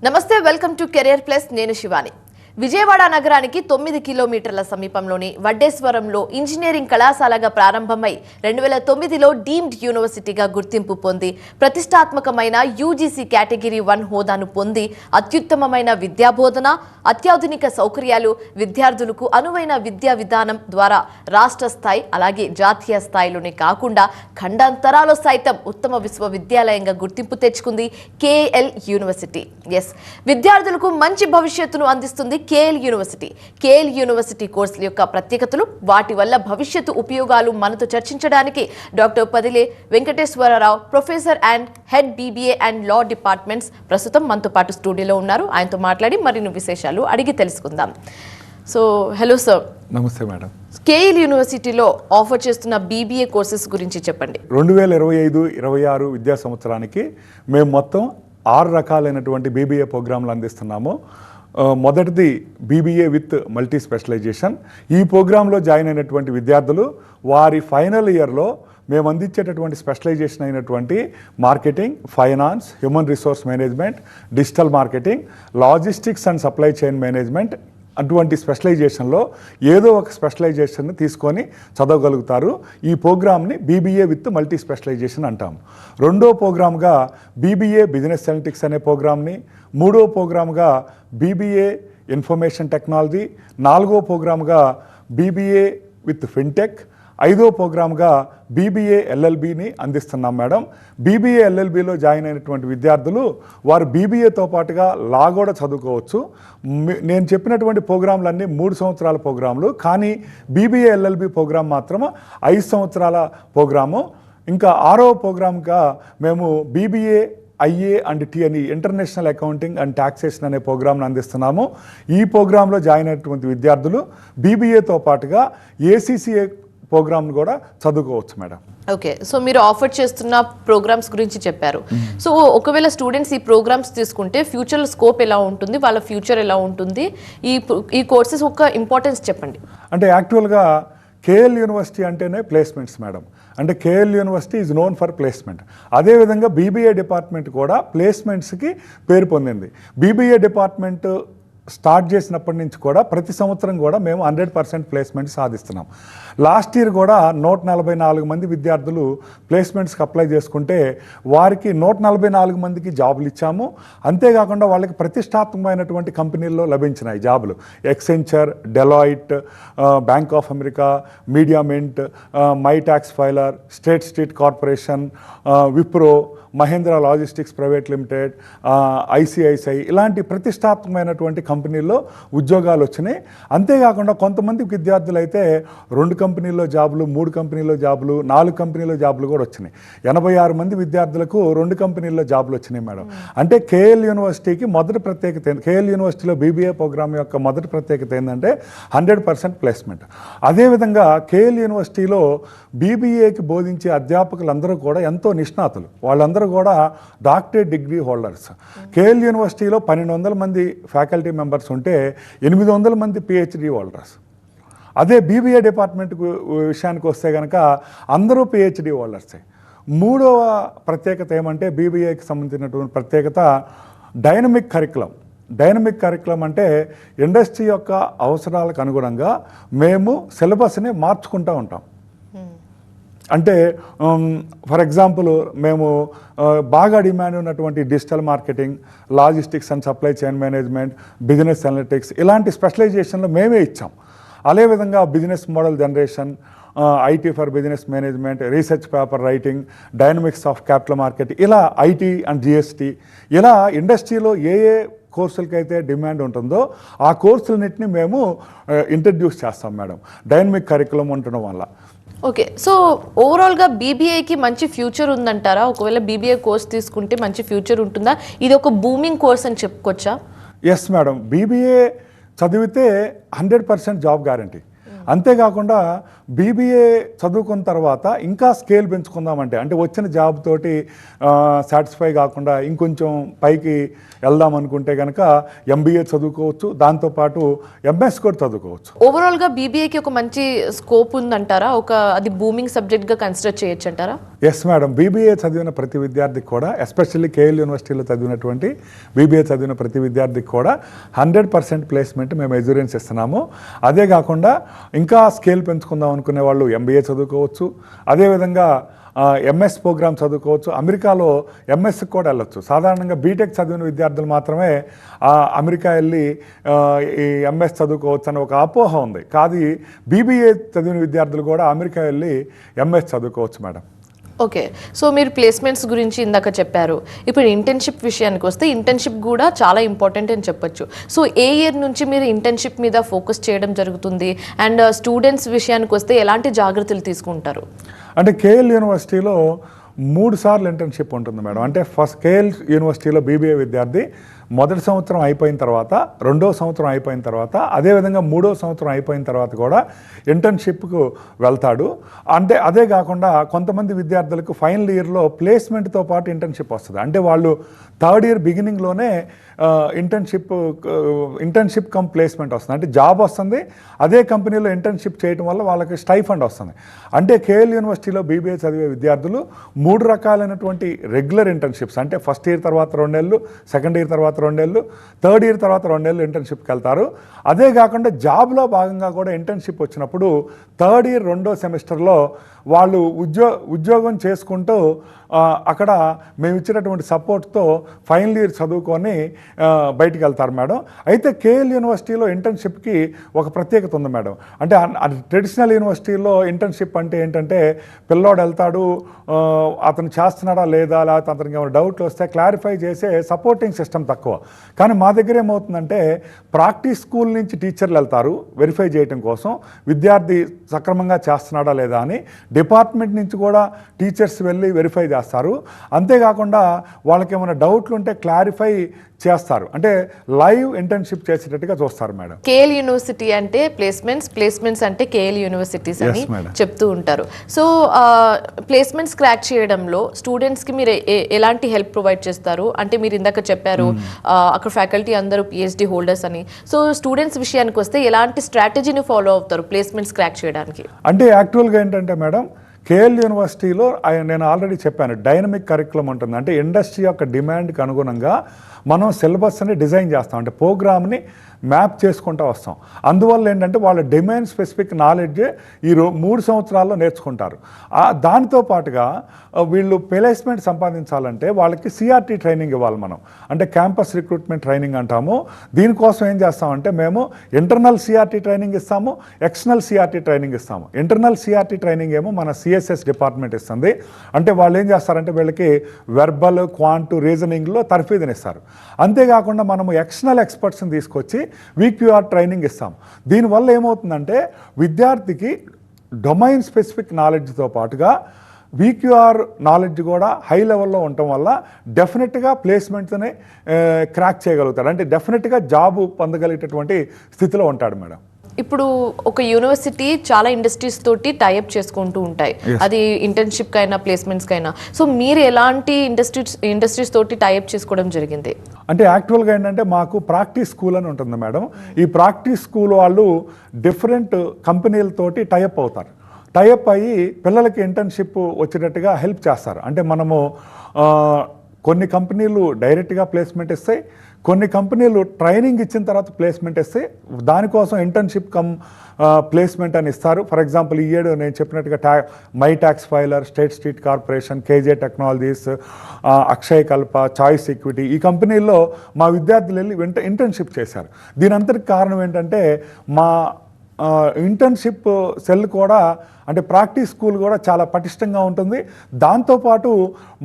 నమస్తే, welcome to career plus. నేను శివాని. విజయవాడ నగరానికి 9 కిలోమీటర్ల సమీపంలోని వడ్డేశ్వరంలో ఇంజనీరింగ్ కళాశాలగా ప్రారంభమై 2009లో డీమ్డ్ యూనివర్సిటీగా గుర్తింపు పొంది ప్రతిష్టాత్మకమైన యూజీసీ కేటగిరీ 1 హోదాను పొంది అత్యుత్తమమైన విద్యాబోధన, అత్యాధునిక సౌకర్యాలు, విద్యార్థులకు అనువైన విద్యా విధానం ద్వారా రాష్ట్ర స్థాయి అలాగే జాతీయ స్థాయిలోనే కాకుండా ఖండాంతరాల్లో సైతం ఉత్తమ విశ్వవిద్యాలయంగా గుర్తింపు తెచ్చుకుంది కేఎల్ యూనివర్సిటీ. విద్యార్థులకు మంచి భవిష్యత్తును అందిస్తుంది కేఎల్ యూనివర్సిటీ. కేఎల్ యూనివర్సిటీ కోర్సుల యొక్క ప్రత్యేకతలు, వాటి వల్ల భవిష్యత్తు ఉపయోగాలు మనతో చర్చించడానికి doctor Padile Venkateswararao, professor and head BBA and law departments ప్రస్తుతం మనతో పాటు స్టూడియోలో ఉన్నారు. ఆయనతో మాట్లాడి మరిన్ని విశేషాలు అడిగి తెలుసుకుందాం. So hello sir. నమస్తే మేడం. కేఎల్ యూనివర్సిటీలో ఆఫర్ చేస్తున్న బీబీఏ కోర్సెస్ గురించి చెప్పండి. 2025-26 విద్యా సంవత్సరానికి మేము మొత్తం 6 రకాలైనటువంటి బీబీఏ ప్రోగ్రాంలు అందిస్తున్నాము. మొదటిది బీబీఏ విత్ మల్టీ స్పెషలైజేషన్. ఈ ప్రోగ్రాంలో జాయిన్ అయినటువంటి విద్యార్థులు వారి ఫైనల్ ఇయర్లో మేము అందించేటటువంటి స్పెషలైజేషన్ అయినటువంటి marketing, finance, human resource management, digital marketing, logistics and supply chain management అటువంటి స్పెషలైజేషన్లో ఏదో ఒక స్పెషలైజేషన్ తీసుకొని చదవగలుగుతారు. ఈ ప్రోగ్రామ్ని బీబీఏ విత్ మల్టీ స్పెషలైజేషన్ అంటాము. రెండో ప్రోగ్రామ్గా బీబీఏ బిజినెస్ అనలిటిక్స్ అనే ప్రోగ్రామ్ని, మూడో ప్రోగ్రామ్గా బీబీఏ ఇన్ఫర్మేషన్ టెక్నాలజీ, నాలుగో ప్రోగ్రామ్గా బీబీఏ విత్ ఫిన్టెక్, ఐదో ప్రోగ్రామ్గా బీబీఏ ఎల్ఎల్బిని అందిస్తున్నాం మేడం. బీబీఏ ఎల్ఎల్బిలో జాయిన్ అయినటువంటి విద్యార్థులు వారు బీబీఏతో పాటుగా లా కూడా చదువుకోవచ్చు. నేను చెప్పినటువంటి ప్రోగ్రాంలన్నీ 3 సంవత్సరాల ప్రోగ్రాంలు, కానీ బీబీఏ ఎల్ఎల్బి ప్రోగ్రాం మాత్రం 5 సంవత్సరాల ప్రోగ్రాము. ఇంకా 6వ ప్రోగ్రామ్గా మేము బీబీఏ ఐఏ అండ్ టీ అని ఇంటర్నేషనల్ అకౌంటింగ్ అండ్ టాక్సేషన్ అనే ప్రోగ్రామ్ను అందిస్తున్నాము. ఈ ప్రోగ్రాంలో జాయిన్ అయినటువంటి విద్యార్థులు బీబీఏతో పాటుగా ఏసీసీఏ ప్రోగ్రామ్ను కూడా చదువుకోవచ్చు మేడం. ఓకే, సో మీరు ఆఫర్ చేస్తున్న ప్రోగ్రామ్స్ గురించి చెప్పారు. సో ఒకవేళ స్టూడెంట్స్ ఈ ప్రోగ్రామ్స్ తీసుకుంటే ఫ్యూచర్ స్కోప్ ఎలా ఉంటుంది, వాళ్ళ ఫ్యూచర్ ఎలా ఉంటుంది, ఈ కోర్సెస్ ఒక ఇంపార్టెన్స్ చెప్పండి. అంటే యాక్చువల్గా కేఎల్ యూనివర్సిటీ అంటేనే ప్లేస్మెంట్స్ మేడం. అంటే KL university is known for placement. అదేవిధంగా బీబీఏ డిపార్ట్మెంట్ కూడా ప్లేస్మెంట్స్కి పేరు పొందింది. బీబీఏ డిపార్ట్మెంట్ స్టార్ట్ చేసినప్పటి నుంచి కూడా ప్రతి సంవత్సరం కూడా మేము 100% ప్లేస్మెంట్ సాధిస్తున్నాం. లాస్ట్ ఇయర్ కూడా 144 మంది విద్యార్థులు ప్లేస్మెంట్స్కి అప్లై చేసుకుంటే వారికి 144 మందికి జాబులు ఇచ్చాము. అంతేకాకుండా వాళ్ళకి ప్రతిష్టాత్మకమైనటువంటి కంపెనీల్లో లభించినాయి జాబులు. Accenture, Deloitte, Bank of America, Media Mint, My Tax Filer, State Street Corporation, Wipro, Mahindra Logistics Private Limited, ICICI ఇలాంటి ప్రతిష్టాత్మకమైనటువంటి కంపెనీల్లో ఉద్యోగాలు వచ్చినాయి. అంతేకాకుండా కొంతమంది విద్యార్థులు అయితే 2 కంపెనీల్లో జాబులు, 3 కంపెనీల్లో జాబులు, 4 కంపెనీల్లో జాబులు కూడా వచ్చినాయి. 86 మంది విద్యార్థులకు 2 కంపెనీల్లో జాబులు వచ్చినాయి మేడం. అంటే కేఎల్ యూనివర్సిటీకి మొదటి ప్రత్యేకత, కేఎల్ యూనివర్సిటీలో బీబీఏ ప్రోగ్రామ్ యొక్క మొదటి ప్రత్యేకత ఏంటంటే 100% ప్లేస్మెంట్. అదేవిధంగా కేఎల్ యూనివర్సిటీలో బీబీఏకి బోధించే అధ్యాపకులందరూ కూడా ఎంతో నిష్ణాతులు. వాళ్ళందరూ కూడా డాక్టరేట్ డిగ్రీ హోల్డర్స్. కేఎల్ యూనివర్సిటీలో 1200 మంది ఫ్యాకల్టీ మెంబర్స్ ఉంటే 800 మంది పిహెచ్డి హోల్డర్స్. అదే బీబీఏ డిపార్ట్మెంట్ విషయానికి వస్తే కనుక అందరూ పిహెచ్డి హోల్డర్సే. మూడవ ప్రత్యేకత ఏమంటే బీబీఏకి సంబంధించినటువంటి ప్రత్యేకత డైనమిక్ కరికులం. డైనమిక్ కరికులం అంటే ఇండస్ట్రీ యొక్క అవసరాలకు అనుగుణంగా మేము సిలబస్ని మార్చుకుంటూ ఉంటాం. అంటే ఫర్ ఎగ్జాంపుల్ మేము బాగా డిమాండ్ ఉన్నటువంటి digital marketing, logistics and supply chain management, business analytics ఇలాంటి స్పెషలైజేషన్లు మేమే ఇచ్చాం. అదేవిధంగా business model generation, IT for business management, research paper writing, dynamics of capital market, ఇలా ఐటీ అండ్ జిఎస్టీ, ఇలా ఇండస్ట్రీలో ఏ కోర్సులకైతే డిమాండ్ ఉంటుందో ఆ కోర్సులన్నింటినీ మేము ఇంట్రడ్యూస్ చేస్తాం మేడం, డైనమిక్ కరికులం ఉండడం వల్ల. ఓకే, సో ఓవరాల్గా బీబీఏకి మంచి ఫ్యూచర్ ఉందంటారా? ఒకవేళ బీబీఏ కోర్స్ తీసుకుంటే మంచి ఫ్యూచర్ ఉంటుందా? ఇది ఒక బూమింగ్ కోర్స్ అని చెప్పుకోవచ్చా? ఎస్ మేడం, బీబీఏ చదివితే 100% జాబ్ గ్యారంటీ. అంతేకాకుండా బీబీఏ చదువుకున్న తర్వాత ఇంకా స్కేల్ పెంచుకుందామంటే, అంటే వచ్చిన జాబ్ తోటి సాటిస్ఫై కాకుండా ఇంకొంచెం పైకి వెళ్దాం అనుకుంటే కనుక ఎంబీఏ చదువుకోవచ్చు, దాంతోపాటు ఎంఎస్ కూడా చదువుకోవచ్చు. ఓవరాల్గా బీబీఏకి ఒక మంచి స్కోప్ ఉందంటారా? అది బూమింగ్ సబ్జెక్ట్గా కన్సిడర్ చేయొచ్చు అంటారా? ఎస్ మేడం, బీబీఏ చదివిన ప్రతి విద్యార్థికి కూడా, ఎస్పెషల్లీ కేఎల్ యూనివర్సిటీలో చదివినటువంటి బీబీఏ చదివిన ప్రతి విద్యార్థికి కూడా 100% ప్లేస్మెంట్ మేము ఎజ్యూరెన్స్ ఇస్తున్నాము. అదే కాకుండా ఇంకా స్కేల్ పెంచుకుందాం అనుకునే వాళ్ళు ఎంబీఏ చదువుకోవచ్చు, అదేవిధంగా ఎంఎస్ ప్రోగ్రామ్ చదువుకోవచ్చు. అమెరికాలో ఎంఎస్కి కూడా వెళ్ళొచ్చు. సాధారణంగా బీటెక్ చదివిన విద్యార్థులు మాత్రమే అమెరికా వెళ్ళి ఈ ఎంఎస్ చదువుకోవచ్చు అని ఒక అపోహ ఉంది. కాదు, బీబీఏ చదివిన విద్యార్థులు కూడా అమెరికా వెళ్ళి ఎంఎస్ చదువుకోవచ్చు మేడం. ఓకే, సో మీరు ప్లేస్మెంట్స్ గురించి ఇందాక చెప్పారు. ఇప్పుడు ఇంటర్న్షిప్ విషయానికి వస్తే ఇంటర్న్షిప్ కూడా చాలా ఇంపార్టెంట్ అని చెప్పొచ్చు. సో ఏ ఇయర్ నుంచి మీరు ఇంటర్న్షిప్ మీద ఫోకస్ చేయడం జరుగుతుంది? అండ్ స్టూడెంట్స్ విషయానికి వస్తే ఎలాంటి జాగ్రత్తలు తీసుకుంటారు? అంటే కేఎల్ యూనివర్సిటీలో 3 సార్లు ఇంటర్న్షిప్ ఉంటుంది మేడం. అంటే ఫస్ట్ కేఎల్ యూనివర్సిటీలో బీబీఏ విద్యార్థి మొదటి సంవత్సరం అయిపోయిన తర్వాత, రెండో సంవత్సరం అయిపోయిన తర్వాత, అదేవిధంగా మూడో సంవత్సరం అయిపోయిన తర్వాత కూడా ఇంటర్న్షిప్కు వెళ్తాడు. అంటే అదే కాకుండా కొంతమంది విద్యార్థులకు ఫైనల్ ఇయర్లో ప్లేస్మెంట్తో పాటు ఇంటర్న్షిప్ వస్తుంది. అంటే వాళ్ళు థర్డ్ ఇయర్ బిగినింగ్లోనే ఇంటర్న్షిప్ కమ్ ప్లేస్మెంట్ వస్తుంది. అంటే జాబ్ వస్తుంది, అదే కంపెనీలో ఇంటర్న్షిప్ చేయడం వల్ల వాళ్ళకి స్టైఫండ్ వస్తుంది. అంటే కేఎల్ యూనివర్సిటీలో బీబీఏ చదివే విద్యార్థులు 3 రకాలైనటువంటి రెగ్యులర్ ఇంటర్న్షిప్స్, అంటే ఫస్ట్ ఇయర్ తర్వాత 2 నెలలు, సెకండ్ ఇయర్ తర్వాత 2 నెలలు, థర్డ్ ఇయర్ తర్వాత 2 నెలలు ఇంటర్న్షిప్కి వెళ్తారు. అదే కాకుండా జాబ్లో భాగంగా కూడా ఇంటర్న్షిప్ వచ్చినప్పుడు థర్డ్ ఇయర్ 2వ సెమిస్టర్లో వాళ్ళు ఉద్యోగం చేసుకుంటూ అక్కడ మేము ఇచ్చినటువంటి సపోర్ట్తో ఫైనల్ ఇయర్ చదువుకొని బయటికి వెళ్తారు మేడం. అయితే కేఎల్ యూనివర్సిటీలో ఇంటర్న్షిప్కి ఒక ప్రత్యేకత ఉంది మేడం. అంటే ట్రెడిషనల్ యూనివర్సిటీలో ఇంటర్న్షిప్ అంటే ఏంటంటే, పిల్లోడు వెళ్తాడు, అతను చేస్తున్నాడా లేదా, లేకపోతే అతనికి ఏమైనా డౌట్లు వస్తే క్లారిఫై చేసే సపోర్టింగ్ సిస్టమ్ తక్కువ. కానీ మా దగ్గర ఏమవుతుందంటే, ప్రాక్టీస్ స్కూల్ నుంచి టీచర్లు వెళ్తారు వెరిఫై చేయడం కోసం, విద్యార్థి సక్రమంగా చేస్తున్నాడా లేదా అని. డిపార్ట్మెంట్ నుంచి కూడా టీచర్స్ వెళ్ళి వెరిఫై చేస్తారు. అంతేకాకుండా వాళ్ళకి ఏమైనా డౌట్లు ఉంటే క్లారిఫై చేస్తారు. అంటే లైవ్ ఇంటర్న్షిప్ చేసేటట్టుగా చూస్తారు మేడం. కేఎల్ యూనివర్సిటీ అంటే ప్లేస్మెంట్స్ అంటే కేఎల్ యూనివర్సిటీస్ అని చెప్తూ ఉంటారు. సో ప్లేస్మెంట్స్ క్రాక్ చేయడంలో స్టూడెంట్స్కి మీరు ఎలాంటి హెల్ప్ ప్రొవైడ్ చేస్తారు? అంటే మీరు ఇందాక చెప్పారు అక్కడ ఫ్యాకల్టీ అందరూ పిహెచ్డి హోల్డర్స్ అని. సో స్టూడెంట్స్ విషయానికి వస్తే ఎలాంటి స్ట్రాటజీని ఫాలో అవుతారు ప్లేస్మెంట్స్ క్రాక్ చేయడానికి? అంటే యాక్చువల్గా ఏంటంటే మేడం, కేఎల్ యూనివర్సిటీలో నేను ఆల్రెడీ చెప్పాను, డైనమిక్ కరికులం ఉంటుంది. అంటే ఇండస్ట్రీ యొక్క డిమాండ్కి అనుగుణంగా మనం సిలబస్ని డిజైన్ చేస్తాం, అంటే ప్రోగ్రామ్ని మ్యాప్ చేసుకుంటూ వస్తాం. అందువల్ల ఏంటంటే వాళ్ళ డొమైన్ స్పెసిఫిక్ నాలెడ్జ్ ఈ 3 సంవత్సరాల్లో నేర్చుకుంటారు. దానితో పాటుగా వీళ్ళు ప్లేస్మెంట్ సంపాదించాలంటే వాళ్ళకి సిఆర్టీ ట్రైనింగ్ ఇవ్వాలి మనం, అంటే క్యాంపస్ రిక్రూట్మెంట్ ట్రైనింగ్ అంటాము. దీనికోసం ఏం చేస్తామంటే మేము ఇంటర్నల్ సిఆర్టీ ట్రైనింగ్ ఇస్తాము, ఎక్స్టర్నల్ సిఆర్టీ ట్రైనింగ్ ఇస్తాము. ఇంటర్నల్ సిఆర్టీ ట్రైనింగ్ ఏమో మన సిఎస్ఎస్ డిపార్ట్మెంట్ ఇస్తుంది. అంటే వాళ్ళు ఏం చేస్తారంటే వీళ్ళకి వెర్బల్, క్వాంట్, రీజనింగ్లో తర్ఫీదునిస్తారు. అంతేకాకుండా మనము ఎక్స్టర్నల్ ఎక్స్పర్ట్స్ని తీసుకొచ్చి వీక్యూఆర్ ట్రైనింగ్ ఇస్తాం. దీనివల్ల ఏమవుతుందంటే విద్యార్థికి డొమైన్ స్పెసిఫిక్ నాలెడ్జ్తో పాటుగా వీక్యూఆర్ నాలెడ్జ్ కూడా హై లెవెల్లో ఉండటం వల్ల డెఫినెట్గా ప్లేస్మెంట్ని క్రాక్ చేయగలుగుతాడు. అంటే డెఫినెట్గా జాబు పొందగలిగేటటువంటి స్థితిలో ఉంటాడు మేడం. ఇప్పుడు ఒక యూనివర్సిటీ చాలా ఇండస్ట్రీస్ తోటి టైఅప్ చేసుకుంటూ ఉంటాయి, అది ఇంటర్న్షిప్ కైనా ప్లేస్మెంట్స్ కైనా. సో మీరు ఎలాంటి ఇండస్ట్రీస్ తోటి టైఅప్ చేసుకోవడం జరిగింది? అంటే యాక్చువల్గా ఏంటంటే మాకు ప్రాక్టీస్ స్కూల్ అని ఉంటుంది మేడం. ఈ ప్రాక్టీస్ స్కూల్ వాళ్ళు డిఫరెంట్ కంపెనీలతోటి టైఅప్ అవుతారు. టైఅప్ అయ్యి పిల్లలకి ఇంటర్న్షిప్ వచ్చేటట్టుగా హెల్ప్ చేస్తారు. అంటే మనము కొన్ని కంపెనీలు డైరెక్ట్గా ప్లేస్మెంట్ ఇస్తాయి, కొన్ని కంపెనీలు ట్రైనింగ్ ఇచ్చిన తర్వాత ప్లేస్మెంట్ ఇస్తాయి. దానికోసం ఇంటర్న్షిప్ కమ్ ప్లేస్మెంట్ అని ఇస్తారు. ఫర్ ఎగ్జాంపుల్ ఈ ఏడు నేను చెప్పినట్టుగా My Tax Filer, State Street Corporation, KJ Technologies, Akshay Kalpa, Choice equity, ఈ కంపెనీల్లో మా విద్యార్థులు వెళ్ళి ఇంటర్న్షిప్ చేశారు. దీని అంతటికి కారణం ఏంటంటే మా ఇంటర్న్షిప్ సెల్ కూడా, అంటే ప్రాక్టీస్ స్కూల్ కూడా చాలా పటిష్టంగా ఉంటుంది. దాంతోపాటు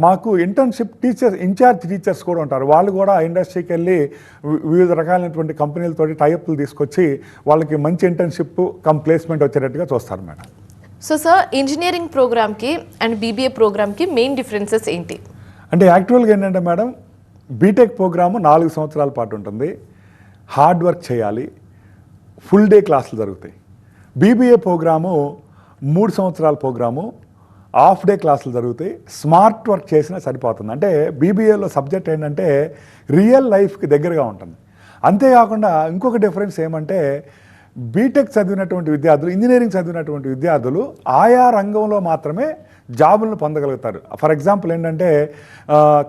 మాకు ఇంటర్న్షిప్ ఇన్ఛార్జ్ టీచర్స్ కూడా ఉంటారు. వాళ్ళు కూడా ఇండస్ట్రీకి వెళ్ళి వివిధ రకాలైనటువంటి కంపెనీలతోటి టైఅప్లు తీసుకొచ్చి వాళ్ళకి మంచి ఇంటర్న్షిప్ కమ్ ప్లేస్మెంట్ వచ్చేటట్టుగా చూస్తారు మేడం. సో సార్, ఇంజనీరింగ్ ప్రోగ్రామ్కి అండ్ బీబీఏ ప్రోగ్రామ్కి మెయిన్ డిఫరెన్సెస్ ఏంటి? అంటే యాక్చువల్గా ఏంటంటే మేడం, బీటెక్ ప్రోగ్రాము 4 సంవత్సరాల పాటు ఉంటుంది. హార్డ్ వర్క్ చేయాలి, ఫుల్ డే క్లాసులు జరుగుతాయి. బీబీఏ ప్రోగ్రాము 3 సంవత్సరాల ప్రోగ్రాము, హాఫ్ డే క్లాసులు జరుగుతాయి, స్మార్ట్ వర్క్ చేసినా సరిపోతుంది. అంటే బీబీఏలో సబ్జెక్ట్ ఏంటంటే రియల్ లైఫ్కి దగ్గరగా ఉంటుంది. అంతేకాకుండా ఇంకొక డిఫరెన్స్ ఏమంటే బీటెక్ చదివినటువంటి విద్యార్థులు, ఇంజనీరింగ్ చదివినటువంటి విద్యార్థులు ఆయా రంగంలో మాత్రమే జాబులను పొందగలుగుతారు. ఫర్ ఎగ్జాంపుల్ ఏంటంటే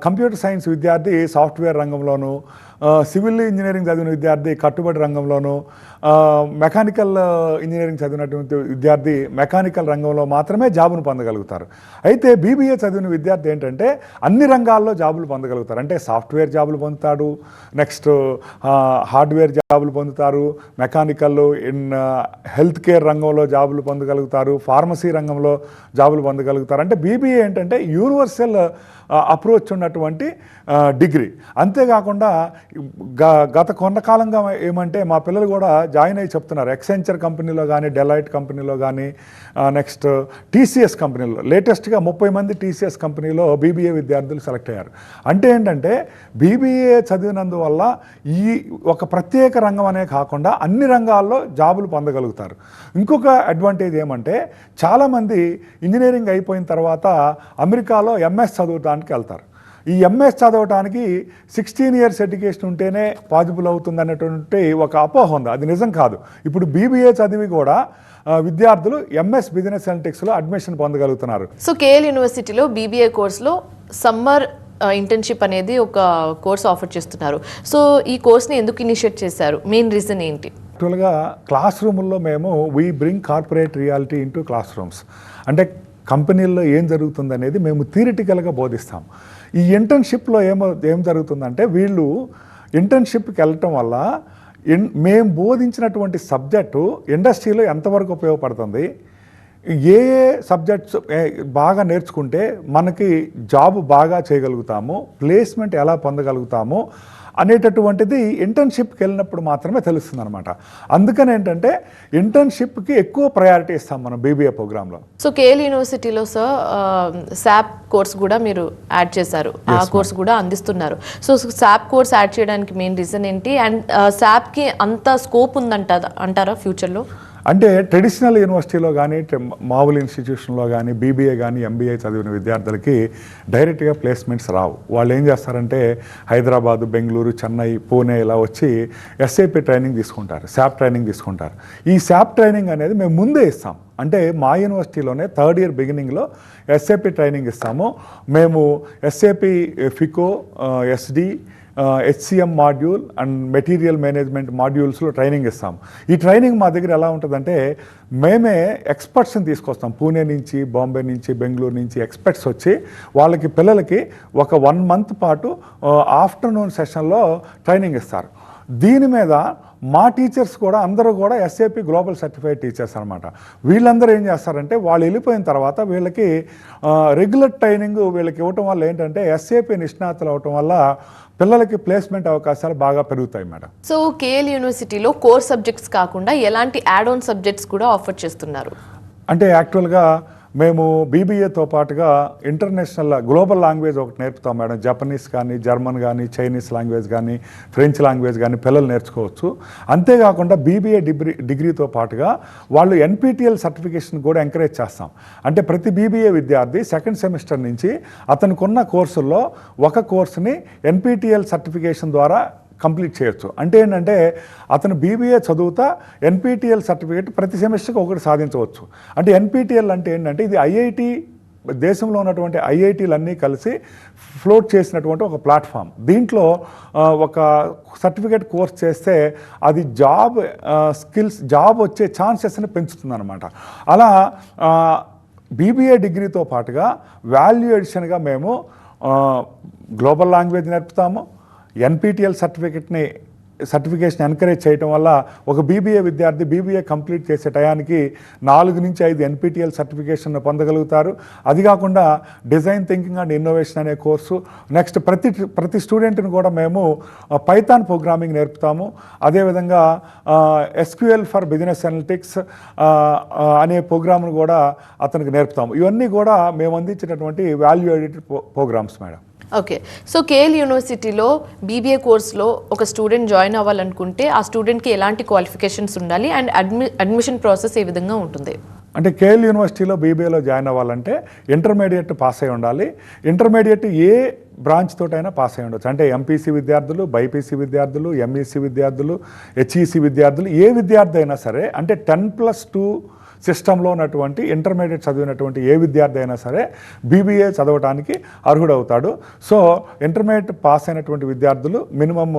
కంప్యూటర్ సైన్స్ విద్యార్థి సాఫ్ట్వేర్ రంగంలోనూ, సివిల్ ఇంజనీరింగ్ చదివిన విద్యార్థి కట్టుబడి రంగంలోనూ, మెకానికల్ ఇంజనీరింగ్ చదివినటువంటి విద్యార్థి మెకానికల్ రంగంలో మాత్రమే జాబును పొందగలుగుతారు. అయితే బీబీఏ చదివిన విద్యార్థి ఏంటంటే అన్ని రంగాల్లో జాబులు పొందగలుగుతారు. అంటే సాఫ్ట్వేర్ జాబులు పొందుతాడు, నెక్స్ట్ హార్డ్వేర్ జాబులు పొందుతారు, మెకానికల్, హెల్త్ కేర్ రంగంలో జాబులు పొందగలుగుతారు, ఫార్మసీ రంగంలో జాబులు పొందగలుగుతారు. అంటే బీబీఏ ఏంటంటే యూనివర్సల్ అప్రోచ్ ఉన్నటువంటి డిగ్రీ. అంతేకాకుండా గత కొంతకాలంగా ఏమంటే మా పిల్లలు కూడా జాయిన్ అయ్యి చెప్తున్నారు, ఎక్సెంచర్ కంపెనీలో కానీ, డెలైట్ కంపెనీలో కానీ, నెక్స్ట్ టీసీఎస్ కంపెనీలో, లేటెస్ట్గా 30 మంది టీసీఎస్ కంపెనీలో బీబీఏ విద్యార్థులు సెలెక్ట్ అయ్యారు. అంటే ఏంటంటే బీబీఏ చదివినందువల్ల ఈ ఒక ప్రత్యేక రంగం అనే కాకుండా అన్ని రంగాల్లో జాబులు పొందగలుగుతారు. ఇంకొక అడ్వాంటేజ్ ఏమంటే చాలామంది ఇంజనీరింగ్ అయిపోయిన తర్వాత అమెరికాలో ఎంఎస్ చదవడానికి వెళ్తారు. ఈ ఎంఎస్ చదవటానికి 16 ఇయర్స్ ఎడ్యుకేషన్ ఉంటేనే పాజిబుల్ అవుతుంది అనేటువంటి ఒక అపోహ ఉంది. అది నిజం కాదు. ఇప్పుడు బీబీఏ చదివి కూడా విద్యార్థులు ఎంఎస్ బిజినెస్ అనలిటిక్స్లో అడ్మిషన్ పొందగలుగుతున్నారు. సో కేఎల్ యూనివర్సిటీలో బీబీఏ కోర్సులో సమ్మర్ ఇంటర్న్షిప్ అనేది ఒక కోర్స్ ఆఫర్ చేస్తున్నారు. సో ఈ కోర్స్ని ఎందుకు ఇనిషియేట్ చేశారు? మెయిన్ రీజన్ ఏంటి? యాక్చువల్గా క్లాస్ రూముల్లో మేము we bring corporate reality into class rooms. అంటే కంపెనీల్లో ఏం జరుగుతుంది అనేది మేము థియరిటికల్గా బోధిస్తాం. ఈ ఇంటర్న్షిప్లో ఏం జరుగుతుందంటే వీళ్ళు ఇంటర్న్షిప్కి వెళ్ళటం వల్ల మేము బోధించినటువంటి సబ్జెక్టు ఇండస్ట్రీలో ఎంతవరకు ఉపయోగపడుతుంది, ఏ సబ్జెక్ట్స్ బాగా నేర్చుకుంటే మనకి జాబ్ బాగా చేయగలుగుతాము, ప్లేస్మెంట్ ఎలా పొందగలుగుతాము అనేటటువంటిది ఇంటర్న్షిప్కి వెళ్ళినప్పుడు మాత్రమే తెలుస్తుంది అనమాట. అందుకని ఏంటంటే ఇంటర్న్షిప్కి ఎక్కువ ప్రయారిటీ ఇస్తాం మనం బీబీఏ ప్రోగ్రాంలో. సో కేఎల్ యూనివర్సిటీలో సార్ శాప్ కోర్స్ కూడా మీరు యాడ్ చేశారు, ఆ కోర్స్ కూడా అందిస్తున్నారు. సో శాప్ కోర్స్ యాడ్ చేయడానికి మెయిన్ రీజన్ ఏంటి? అండ్ శాప్కి అంత స్కోప్ అంటారా ఫ్యూచర్లో? అంటే ట్రెడిషనల్ యూనివర్సిటీలో కానీ, మామూలు ఇన్స్టిట్యూషన్లో కానీ, బీబీఏ కానీ, ఎంబీఏ చదివిన విద్యార్థులకి డైరెక్ట్గా ప్లేస్మెంట్స్ రావు. వాళ్ళు ఏం చేస్తారంటే హైదరాబాదు, బెంగళూరు, చెన్నై, పూణే ఇలా వచ్చి ఎస్ఏపీ ట్రైనింగ్ తీసుకుంటారు, శాప్ ట్రైనింగ్ తీసుకుంటారు. ఈ శాప్ ట్రైనింగ్ అనేది మేము ముందే ఇస్తాం. అంటే మా యూనివర్సిటీలోనే 3rd ఇయర్ బిగినింగ్లో ఎస్ఏపీ ట్రైనింగ్ ఇస్తాము. మేము SAP, FICO, SD, HCM module and material management మాడ్యూల్స్లో ట్రైనింగ్ ఇస్తాం. ఈ ట్రైనింగ్ మా దగ్గర ఎలా ఉంటుందంటే మేమే ఎక్స్పర్ట్స్ని తీసుకొస్తాం. పూణే నుంచి, బాంబే నుంచి, బెంగళూరు నుంచి ఎక్స్పర్ట్స్ వచ్చి వాళ్ళకి పిల్లలకి ఒక 1 మంత్ పాటు ఆఫ్టర్నూన్ సెషన్లో ట్రైనింగ్ ఇస్తారు. దీని మీద మా టీచర్స్ కూడా అందరూ కూడా ఎస్ఏపీ గ్లోబల్ సర్టిఫైడ్ టీచర్స్ అనమాట. వీళ్ళందరూ ఏం చేస్తారంటే వాళ్ళు వెళ్ళిపోయిన తర్వాత వీళ్ళకి రెగ్యులర్ ట్రైనింగ్ వీళ్ళకి ఇవ్వటం వల్ల ఏంటంటే ఎస్ఏపీ నిష్ణాతులు అవటం వల్ల పిల్లలకి ప్లేస్మెంట్ అవకాశాలు బాగా పెరుగుతాయి మేడం. సో కేఎల్ యూనివర్సిటీలో కోర్ సబ్జెక్ట్స్ కాకుండా ఎలాంటి యాడ్ ఆన్ సబ్జెక్ట్స్ కూడా ఆఫర్ చేస్తున్నారు? అంటే యాక్చువల్గా మేము బీబీఏతో పాటుగా ఇంటర్నేషనల్ గ్లోబల్ లాంగ్వేజ్ ఒకటి నేర్పుతాం మేడం. జపనీస్ కానీ, జర్మన్ కానీ, చైనీస్ లాంగ్వేజ్ కానీ, ఫ్రెంచ్ లాంగ్వేజ్ కానీ పిల్లలు నేర్చుకోవచ్చు. అంతేకాకుండా బీబీఏ డిగ్రీతో పాటుగా వాళ్ళు ఎన్పిటిఎల్ సర్టిఫికేషన్ కూడా ఎంకరేజ్ చేస్తాం. అంటే ప్రతి బీబీఏ విద్యార్థి 2nd సెమిస్టర్ నుంచి అతనికి ఉన్న కోర్సుల్లో ఒక కోర్సుని ఎన్పిటిఎల్ సర్టిఫికేషన్ ద్వారా కంప్లీట్ చేయొచ్చు. అంటే ఏంటంటే అతను బీబీఏ చదువుతా ఎన్పిటిఎల్ సర్టిఫికేట్ ప్రతి సెమిస్టర్కి ఒకటి సాధించవచ్చు. అంటే ఎన్పిటిఎల్ అంటే ఏంటంటే ఇది ఐఐటి, దేశంలో ఉన్నటువంటి ఐఐటీలన్నీ కలిసి ఫ్లోట్ చేసినటువంటి ఒక ప్లాట్ఫామ్. దీంట్లో ఒక సర్టిఫికేట్ కోర్స్ చేస్తే అది జాబ్ వచ్చే ఛాన్సెస్ని పెంచుతుంది అనమాట. అలా బీబీఏ డిగ్రీతో పాటుగా వాల్యూ ఎడిషన్గా మేము గ్లోబల్ లాంగ్వేజ్ నేర్పుతాము. ఎన్పిటిఎల్ సర్టిఫికేషన్ ఎంకరేజ్ చేయటం వల్ల ఒక బీబీఏ విద్యార్థి బీబీఏ కంప్లీట్ చేసే టయానికి 4 నుంచి 5 ఎన్పిటిఎల్ సర్టిఫికేషన్ పొందగలుగుతారు. అది కాకుండా డిజైన్ థింకింగ్ అండ్ ఇన్నోవేషన్ అనే కోర్సు, నెక్స్ట్ ప్రతి స్టూడెంట్ని కూడా మేము పైథాన్ ప్రోగ్రామింగ్ నేర్పుతాము. అదేవిధంగా ఎస్క్యూఎల్ ఫర్ బిజినెస్ అనలిటిక్స్ అనే ప్రోగ్రామ్ను కూడా అతనికి నేర్పుతాము. ఇవన్నీ కూడా మేము అందించేటటువంటి value edited programs madam. Okay. So KL యూనివర్సిటీలో బీబీఏ కోర్స్లో ఒక స్టూడెంట్ జాయిన్ అవ్వాలనుకుంటే ఆ స్టూడెంట్కి ఎలాంటి క్వాలిఫికేషన్స్ ఉండాలి అండ్ అడ్మిషన్ ప్రాసెస్ ఏ విధంగా ఉంటుంది? అంటే కేఎల్ యూనివర్సిటీలో బీబీఏలో జాయిన్ అవ్వాలంటే ఇంటర్మీడియట్ పాస్ అయి ఉండాలి. ఇంటర్మీడియట్ ఏ బ్రాంచ్ తోటైనా పాస్ అయి ఉండొచ్చు. అంటే ఎంపీసీ విద్యార్థులు, బైపీసీ విద్యార్థులు, ఎంఈసీ విద్యార్థులు, హెచ్ఈసీ విద్యార్థులు, ఏ విద్యార్థి అయినా సరే, అంటే 10+2 సిస్టంలో ఉన్నటువంటి ఇంటర్మీడియట్ చదివినటువంటి ఏ విద్యార్థి అయినా సరే బీబీఏ చదవడానికి అర్హుడవుతాడు. సో ఇంటర్మీడియట్ పాస్ అయినటువంటి విద్యార్థులు మినిమమ్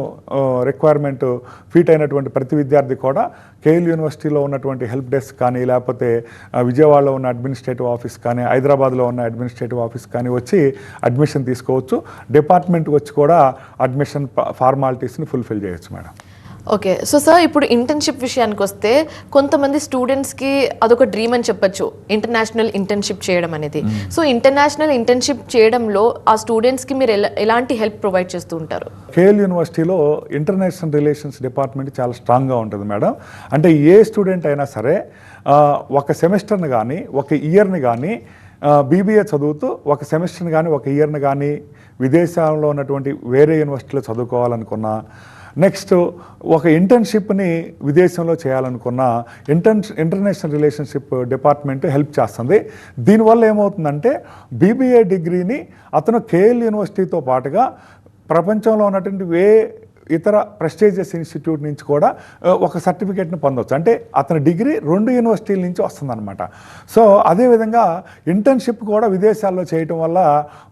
రిక్వైర్మెంట్ ఫీట్ అయినటువంటి ప్రతి విద్యార్థి కూడా కేఎల్ యూనివర్సిటీలో ఉన్నటువంటి హెల్ప్ డెస్క్ కానీ, లేకపోతే విజయవాడలో ఉన్న అడ్మినిస్ట్రేటివ్ ఆఫీస్ కానీ, హైదరాబాద్లో ఉన్న అడ్మినిస్ట్రేటివ్ ఆఫీస్ కానీ వచ్చి అడ్మిషన్ తీసుకోవచ్చు. డిపార్ట్మెంట్కి వచ్చి కూడా అడ్మిషన్ ఫార్మాలిటీస్ని ఫుల్ఫిల్ చేయొచ్చు మేడం. ఓకే. సో సార్, ఇప్పుడు ఇంటర్న్షిప్ విషయానికి వస్తే కొంతమంది స్టూడెంట్స్కి అదొక డ్రీమ్ అని చెప్పొచ్చు, ఇంటర్నేషనల్ ఇంటర్న్షిప్ చేయడం అనేది. సో ఇంటర్నేషనల్ ఇంటర్న్షిప్ చేయడంలో ఆ స్టూడెంట్స్కి మీరు ఎలాంటి హెల్ప్ ప్రొవైడ్ చేస్తూ ఉంటారు? కేఎల్ యూనివర్సిటీలో ఇంటర్నేషనల్ రిలేషన్స్ డిపార్ట్మెంట్ చాలా స్ట్రాంగ్గా ఉంటుంది మేడం. అంటే ఏ స్టూడెంట్ అయినా సరే ఒక సెమిస్టర్ని కానీ, ఒక ఇయర్ని కానీ బీబీఏ చదువుతూ ఒక సెమిస్టర్ని కానీ, ఒక ఇయర్ని కానీ విదేశాల్లో ఉన్నటువంటి వేరే యూనివర్సిటీలో చదువుకోవాలనుకున్నా, నెక్స్ట్ ఒక ఇంటర్న్షిప్ని విదేశంలో చేయాలనుకున్న ఇంటర్నేషనల్ రిలేషన్షిప్ డిపార్ట్మెంట్ హెల్ప్ చేస్తుంది. దీనివల్ల ఏమవుతుందంటే బీబీఏ డిగ్రీని అతను కేఎల్ యూనివర్సిటీతో పాటుగా ప్రపంచంలో ఉన్నటువంటి ఇతర ప్రెస్టీజియస్ ఇన్స్టిట్యూట్ నుంచి కూడా ఒక సర్టిఫికేట్ని పొందవచ్చు. అంటే అతని డిగ్రీ 2 యూనివర్సిటీల నుంచి వస్తుందన్నమాట. సో అదేవిధంగా ఇంటర్న్షిప్ కూడా విదేశాల్లో చేయటం వల్ల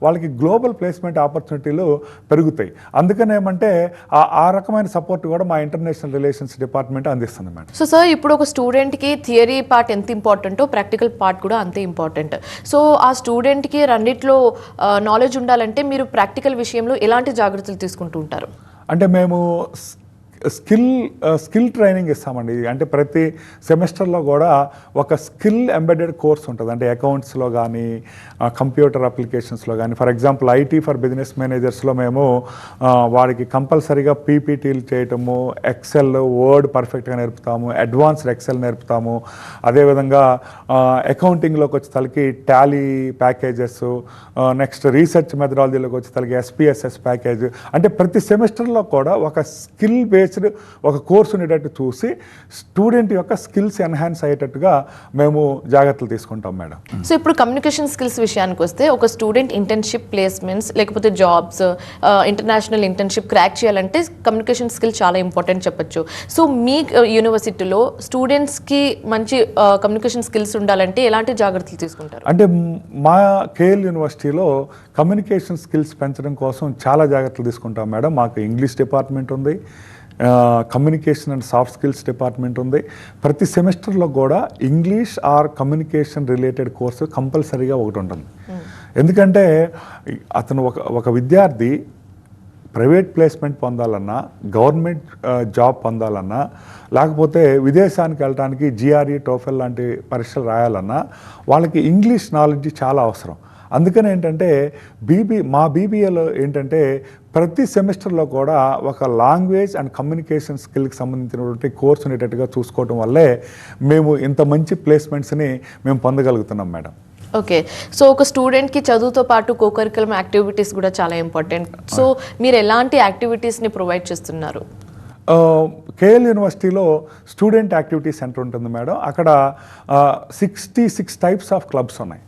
వాళ్ళకి గ్లోబల్ ప్లేస్మెంట్ ఆపర్చునిటీలు పెరుగుతాయి. అందుకని ఏమంటే ఆ రకమైన సపోర్ట్ కూడా మా ఇంటర్నేషనల్ రిలేషన్స్ డిపార్ట్మెంట్ అందిస్తుంది మేడం. సో సార్, ఇప్పుడు ఒక స్టూడెంట్కి థియరీ పార్ట్ ఎంత ఇంపార్టెంటో ప్రాక్టికల్ పార్ట్ కూడా అంతే ఇంపార్టెంట్. సో ఆ స్టూడెంట్కి రెండిట్లో నాలెడ్జ్ ఉండాలంటే మీరు ప్రాక్టికల్ విషయంలో ఎలాంటి జాగ్రత్తలు తీసుకుంటూ ఉంటారు? అంటే మేము స్కిల్ ట్రైనింగ్ ఇస్తామండి. అంటే ప్రతి సెమిస్టర్లో కూడా ఒక స్కిల్ ఎంబెడెడ్ కోర్స్ ఉంటుంది. అంటే అకౌంట్స్లో కానీ, కంప్యూటర్ అప్లికేషన్స్లో కానీ, for example IT for business మేనేజర్స్లో మేము వారికి కంపల్సరీగా పీపీటీలు చేయటము, ఎక్సెల్, వర్డ్ పర్ఫెక్ట్గా నేర్పుతాము, అడ్వాన్స్డ్ ఎక్సెల్ నేర్పుతాము. అదేవిధంగా అకౌంటింగ్లోకి వచ్చేసరికి టాలీ ప్యాకేజెస్, నెక్స్ట్ రీసెర్చ్ మెథడాలజీలోకి వచ్చేసరికి ఎస్పీఎస్ఎస్ ప్యాకేజ్. అంటే ప్రతి సెమిస్టర్లో కూడా ఒక స్కిల్ బేస్డ్ ఒక కోర్సు ఉండేటట్టు చూసి స్టూడెంట్ యొక్క స్కిల్స్ ఎన్హాన్స్ అయ్యేటట్టుగా మేము జాగ్రత్తలు తీసుకుంటాం మేడం. సో ఇప్పుడు కమ్యూనికేషన్ స్కిల్స్ విషయానికి వస్తే ఒక స్టూడెంట్ ఇంటర్న్షిప్ ప్లేస్మెంట్స్ లేకపోతే జాబ్స్, ఇంటర్నేషనల్ ఇంటర్న్షిప్ క్రాక్ చేయాలంటే కమ్యూనికేషన్ స్కిల్ చాలా ఇంపార్టెంట్ చెప్పొచ్చు. సో మీ యూనివర్సిటీలో స్టూడెంట్స్కి మంచి కమ్యూనికేషన్ స్కిల్స్ ఉండాలంటే ఎలాంటి జాగ్రత్తలు తీసుకుంటారు? అంటే మా కేఎల్ యూనివర్సిటీలో కమ్యూనికేషన్ స్కిల్స్ పెంచడం కోసం చాలా జాగ్రత్తలు తీసుకుంటాం మేడం. మాకు ఇంగ్లీష్ డిపార్ట్మెంట్ ఉంది, communication and soft skills department ఉంది. ప్రతి సెమిస్టర్లో కూడా English are communication related course కంపల్సరీగా ఒకటి ఉంటుంది. ఎందుకంటే అతను ఒక విద్యార్థి ప్రైవేట్ ప్లేస్మెంట్ పొందాలన్నా, గవర్నమెంట్ జాబ్ పొందాలన్నా, లేకపోతే విదేశానికి వెళ్ళడానికి జిఆర్ఈ, టోఫెల్ లాంటి పరీక్షలు రాయాలన్నా వాళ్ళకి ఇంగ్లీష్ నాలెడ్జ్ చాలా అవసరం. అందుకని ఏంటంటే మా బీబీఏలో ఏంటంటే ప్రతి సెమిస్టర్లో కూడా ఒక లాంగ్వేజ్ అండ్ కమ్యూనికేషన్ స్కిల్కి సంబంధించినటువంటి కోర్స్ ఉండేటట్టుగా చూసుకోవడం వల్లే మేము ఇంత మంచి ప్లేస్మెంట్స్ని మేము పొందగలుగుతున్నాం మేడం. ఓకే. సో ఒక స్టూడెంట్కి చదువుతో పాటు కోకరికులం యాక్టివిటీస్ కూడా చాలా ఇంపార్టెంట్. సో మీరు ఎలాంటి యాక్టివిటీస్ని ప్రొవైడ్ చేస్తున్నారు? కేఎల్ యూనివర్సిటీలో స్టూడెంట్ యాక్టివిటీ సెంటర్ ఉంటుంది మేడం. అక్కడ 66 టైప్స్ ఆఫ్ క్లబ్స్ ఉన్నాయి.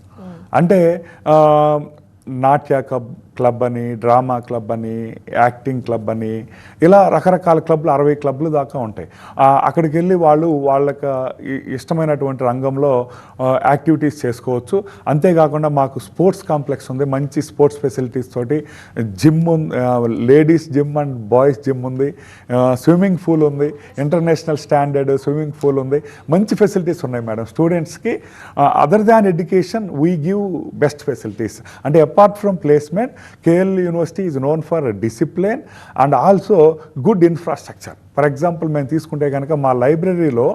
అంటే నాట్య క్లబ్ అని, డ్రామా క్లబ్ అని, యాక్టింగ్ క్లబ్ అని, ఇలా రకరకాల క్లబ్లు 60 క్లబ్లు దాకా ఉంటాయి. అక్కడికి వెళ్ళి వాళ్ళకి ఇష్టమైనటువంటి రంగంలో యాక్టివిటీస్ చేసుకోవచ్చు. అంతేకాకుండా మాకు స్పోర్ట్స్ కాంప్లెక్స్ ఉంది, మంచి స్పోర్ట్స్ ఫెసిలిటీస్ తోటి. జిమ్ ఉంది, ladies gym and boys gym ఉంది, స్విమ్మింగ్ పూల్ ఉంది, ఇంటర్నేషనల్ స్టాండర్డ్ స్విమ్మింగ్ పూల్ ఉంది. మంచి ఫెసిలిటీస్ ఉన్నాయి మేడం స్టూడెంట్స్కి. Other than education we give best facilities. అంటే apart from placement, KL University is known for discipline and also good infrastructure. For example మేము తీసుకుంటే కనుక మా లైబ్రరీలో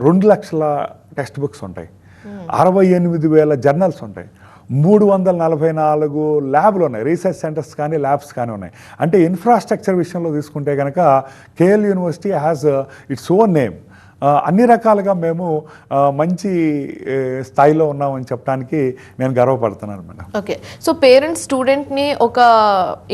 2 లక్షల టెక్స్ట్ బుక్స్ ఉంటాయి, 68,000 జర్నల్స్ ఉంటాయి, 344 ల్యాబ్లు ఉన్నాయి, రీసెర్చ్ సెంటర్స్ కానీ ల్యాబ్స్ కానీ ఉన్నాయి. అంటే ఇన్ఫ్రాస్ట్రక్చర్ విషయంలో తీసుకుంటే కనుక KL University has its own name. అన్ని రకాలుగా మేము మంచి స్థాయిలో ఉన్నామని చెప్పడానికి నేను గర్వపడుతున్నాను మేడం. ఓకే, సో పేరెంట్స్ స్టూడెంట్ని ఒక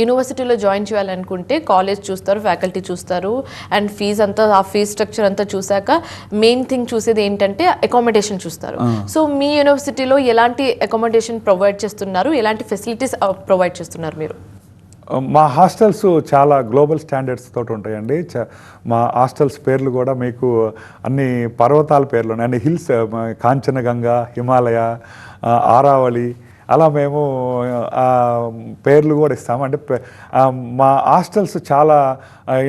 యూనివర్సిటీలో జాయిన్ చేయాలనుకుంటే కాలేజ్ చూస్తారు, ఫ్యాకల్టీ చూస్తారు, అండ్ ఫీజ్ అంతా, ఆ ఫీజ్ స్ట్రక్చర్ అంతా చూసాక మెయిన్ థింగ్ చూసేది ఏంటంటే అకామిడేషన్ చూస్తారు. సో మీ యూనివర్సిటీలో ఎలాంటి అకామిడేషన్ ప్రొవైడ్ చేస్తున్నారు, ఎలాంటి ఫెసిలిటీస్ ప్రొవైడ్ చేస్తున్నారు మీరు? మా హాస్టల్స్ చాలా గ్లోబల్ స్టాండర్డ్స్ తోటి ఉంటాయండి. మా హాస్టల్స్ పేర్లు కూడా మీకు అన్ని పర్వతాల పేర్లు ఉన్నాయి, అన్ని హిల్స్, కాంచనగంగా, హిమాలయ, ఆరావళి, అలా మేము పేర్లు కూడా ఇస్తాము. అంటే మా హాస్టల్స్ చాలా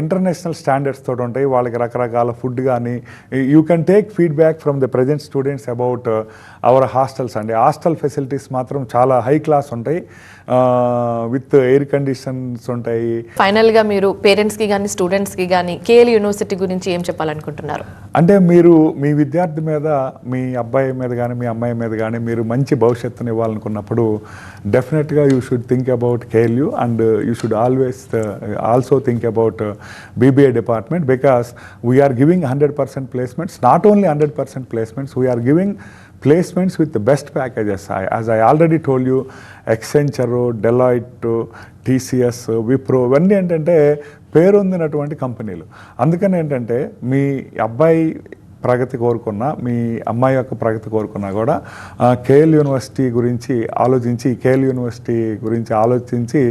ఇంటర్నేషనల్ స్టాండర్డ్స్ తోటి ఉంటాయి. వాళ్ళకి రకరకాల ఫుడ్ కానీ, you can take feedback from the present students about our hostels అండి. హాస్టల్ ఫెసిలిటీస్ మాత్రం చాలా హై క్లాస్ ఉంటాయి, విత్ ఎయిర్ కండిషన్స్ ఉంటాయి. ఫైనల్గా మీరు పేరెంట్స్కి కానీ స్టూడెంట్స్కి కానీ కేఎల్ యూనివర్సిటీ గురించి ఏం చెప్పాలనుకుంటున్నారు? అంటే మీరు మీ విద్యార్థి మీద, మీ అబ్బాయి మీద కానీ మీ అమ్మాయి మీద కానీ మీరు మంచి భవిష్యత్తుని ఇవ్వాలనుకున్నప్పుడు డెఫినెట్గా you should think about KLU and you should also think about BBA department, because we are giving 100% placements, not only 100% placements, we are giving placements with the best packages. As I already told you, Accenture, Deloitte, TCS, Wipro, ఇవన్నీ ఏంటంటే పేరొందినటువంటి కంపెనీలు. అందుకని ఏంటంటే మీ అబ్బాయి ప్రగతి కోరుకున్నా, మీ అమ్మాయి యొక్క ప్రగతి కోరుకున్నా కూడా కేఎల్ యూనివర్సిటీ గురించి ఆలోచించి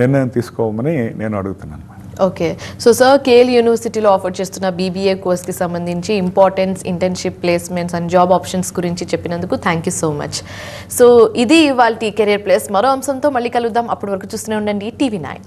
నిర్ణయం తీసుకోమని నేను అడుగుతున్నాను. ఓకే, సో సార్ కేఎల్ యూనివర్సిటీలో ఆఫర్ చేస్తున్న BBA కోర్స్కి సంబంధించి importance, internship, placements and job options గురించి చెప్పినందుకు thank you so much. So ఇది ఇవాల్టి కెరియర్ ప్లస్. మరో అంశంతో మళ్ళీ కలుద్దాం. అప్పటి వరకు చూస్తూనే ఉండండి TV9.